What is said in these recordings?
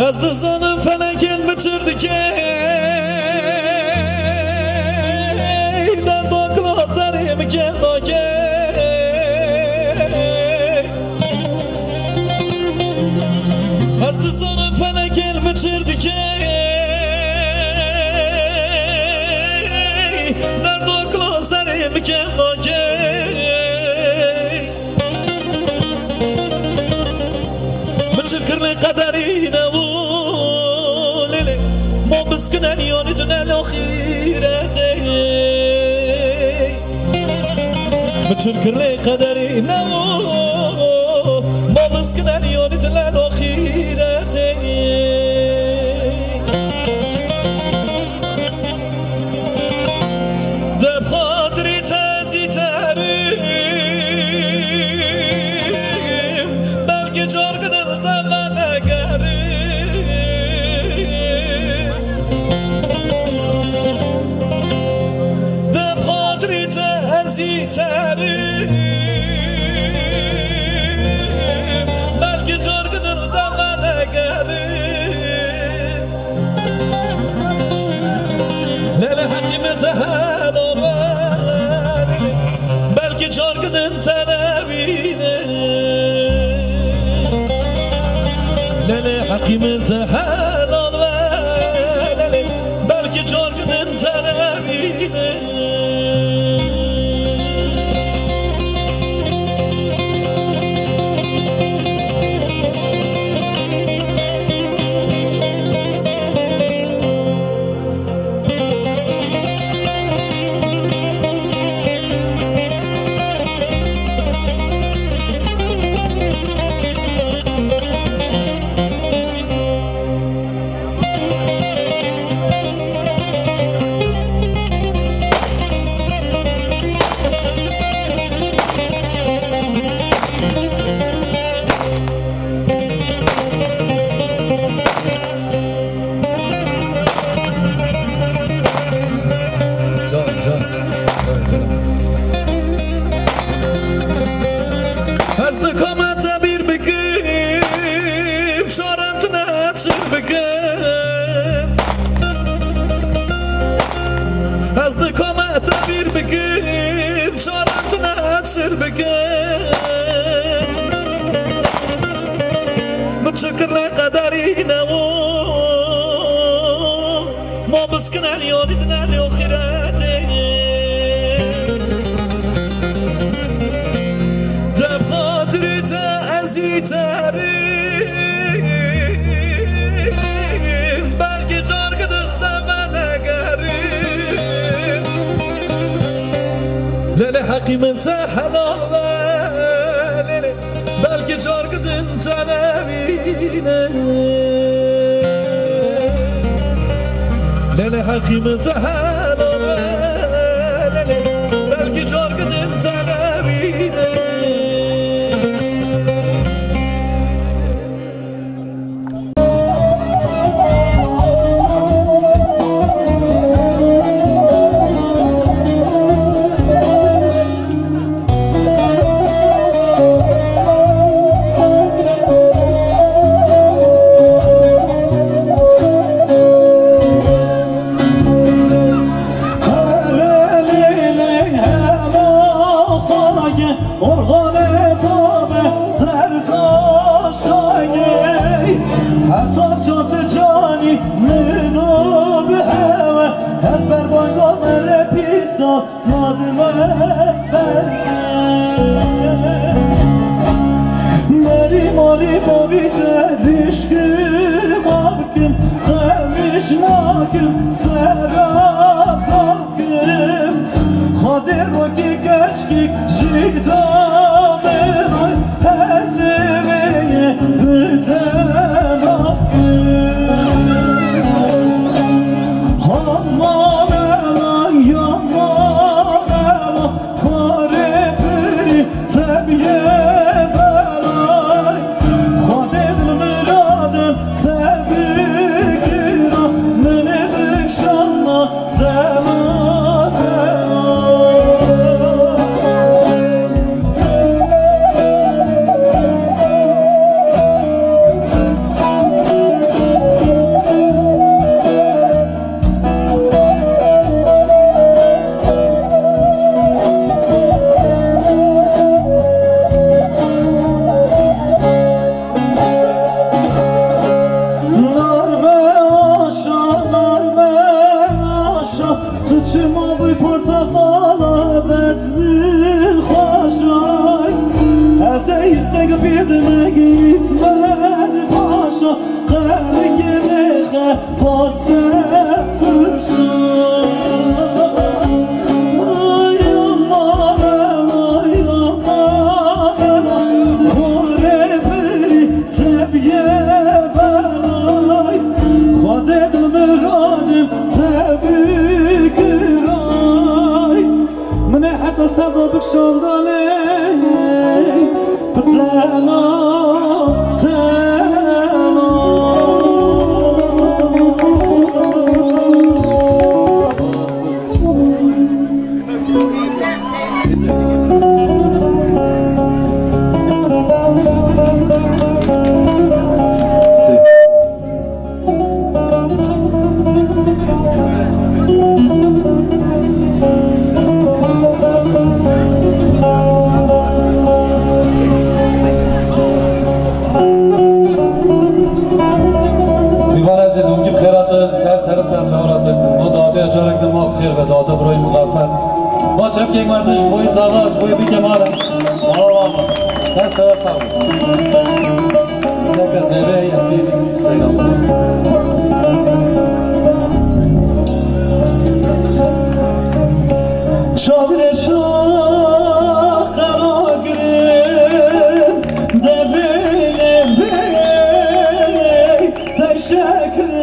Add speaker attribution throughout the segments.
Speaker 1: از دزانم فلکن بچرد که در داکلا سریم که ناکه از دزانم فلکن بچرد که در داکلا سریم که ناکه بچرد قدری مسكن يوردنا الأخيرة بتشكر لي قدري نو ما مسكن يوردنا الأخيرة دب خاطري تازي تاريم بلكي جارك دلتا ما نقاري تاريخ بلكي جرق دلتا ما نقاري لا حكيمة هذا بالي بلكي جرق دلتا نبيني لا حكيمة هذا بالي بلكي جرق دلتا نبيني متشكر لقدري نو ما مسكن اليوردنا الأخيرة دب خاطري تأذي تاريخ بلكي جارك دلتا ما نقاري للي حقي من تحلال بلكي جارك دلتا نبيني للي حقي من تحلال بلكي جارك دلتا نبيني بدمك اسمت پاشا قرگه پاسته صدق شندانه بتانا خیر و داتا برای مغفر ما چپ که مازش بوی زواج بوی بی کماله آه دست را ساو سلک زیبه یا بیدیم سلام شادر شاه قرار گرم دبیل بی تشکر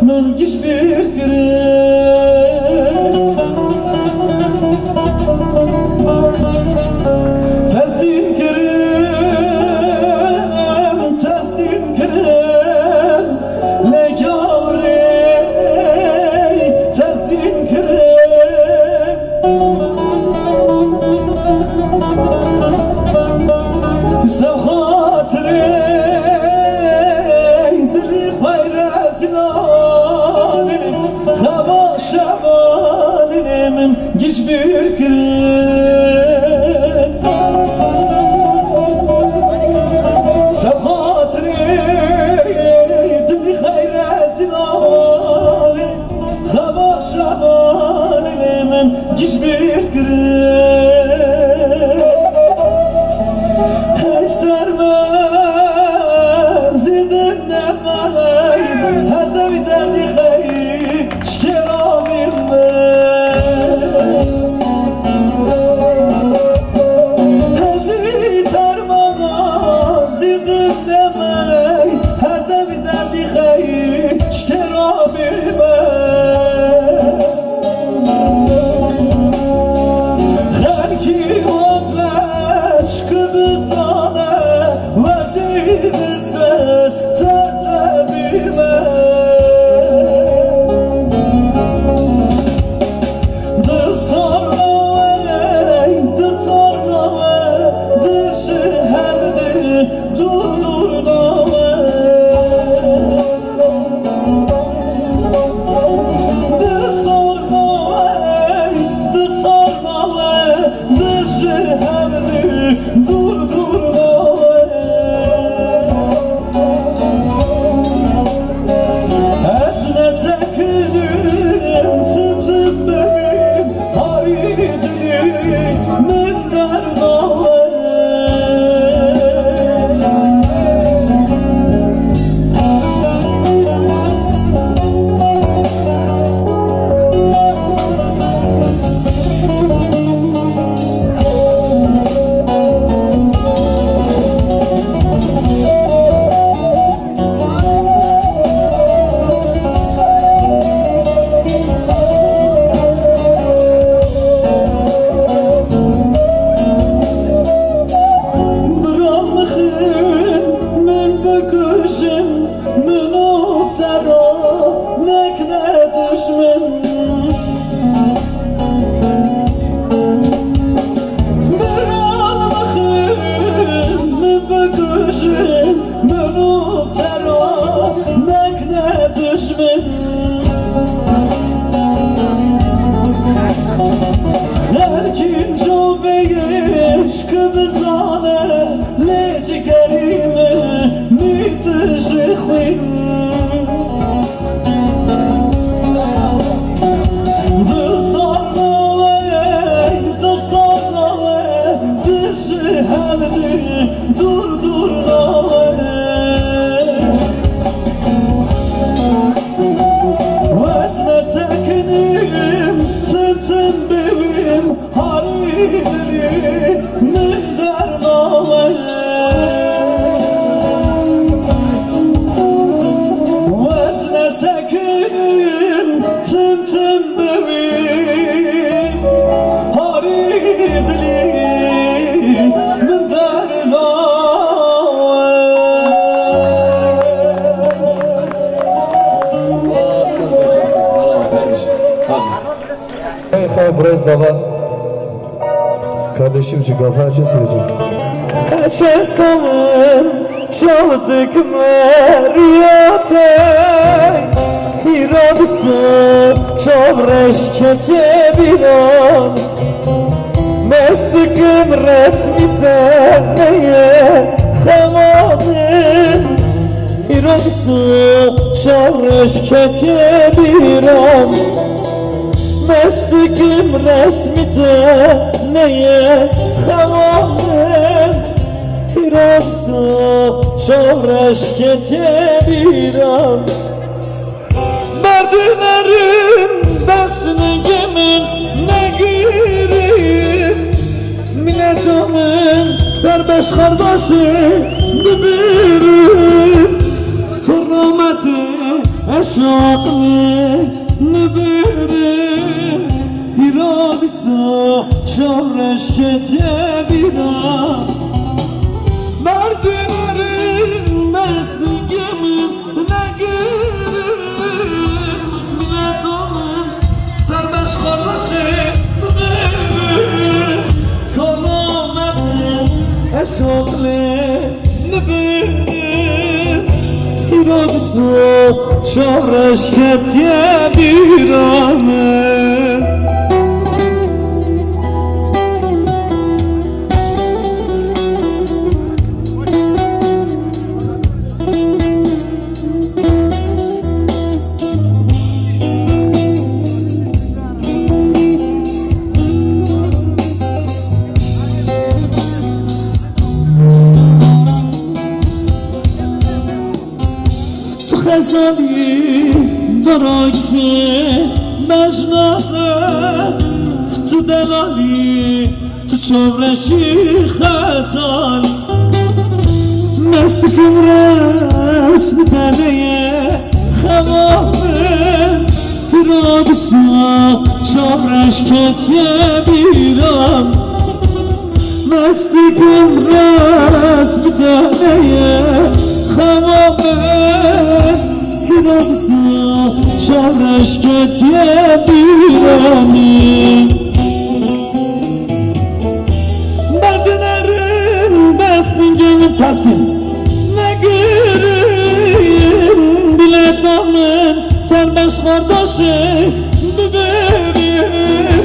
Speaker 1: من giş bir kere Tezdin kerem Legavre Tezdin kerem Sev hatire Dili hayrezina Hava şevalim giş bir kere Sev hatire Dili hayrezina Hava şevalim giş bir kere buraya zaman kardeşim için Gafarcı söyleyeceğim.
Speaker 2: Kaçan zaman çaldık meriyate Hiradısı çavreşkete biran Mestıkım resmide neye hemadın Hiradısı çavreşkete biran Mestıkım resmide neye hemadın Hiradısı çavreşkete biran Merdinerin besnegemin ne girin Milletim'in serbeş kardeşi bibirin Turrameti eşaklı bibirin Hiradısı çavreşkete biran Merdinerin besnegemin ne girin Serbeş kardeşi Kalametin eşaklı nübür İradısı çavreşketiye bir anı خزانی دراگزه مجنازه تو دلالی تو چورشی خزانی مستکم رسم تنه خوابه رابسا چورش کتیه بیرم مستکم رسم تنه خوابه Hiradısı çavreşketiye birani Merdinerin besningeni tasin Ne girin biletamın serbeş kardeşi bibirin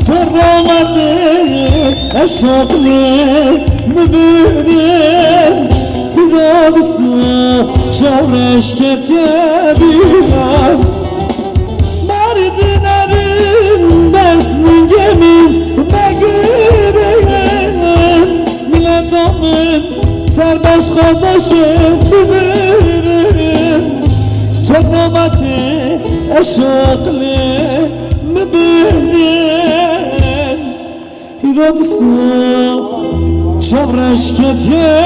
Speaker 2: Torrameti eşaklı bibirin Hiradısı çavreşketiye biran Merdinerin besningemin ne girin Milletamın serbeş kardeşi bibirin Torrameti eşaklı bibirin Hiradısı çavreşketiye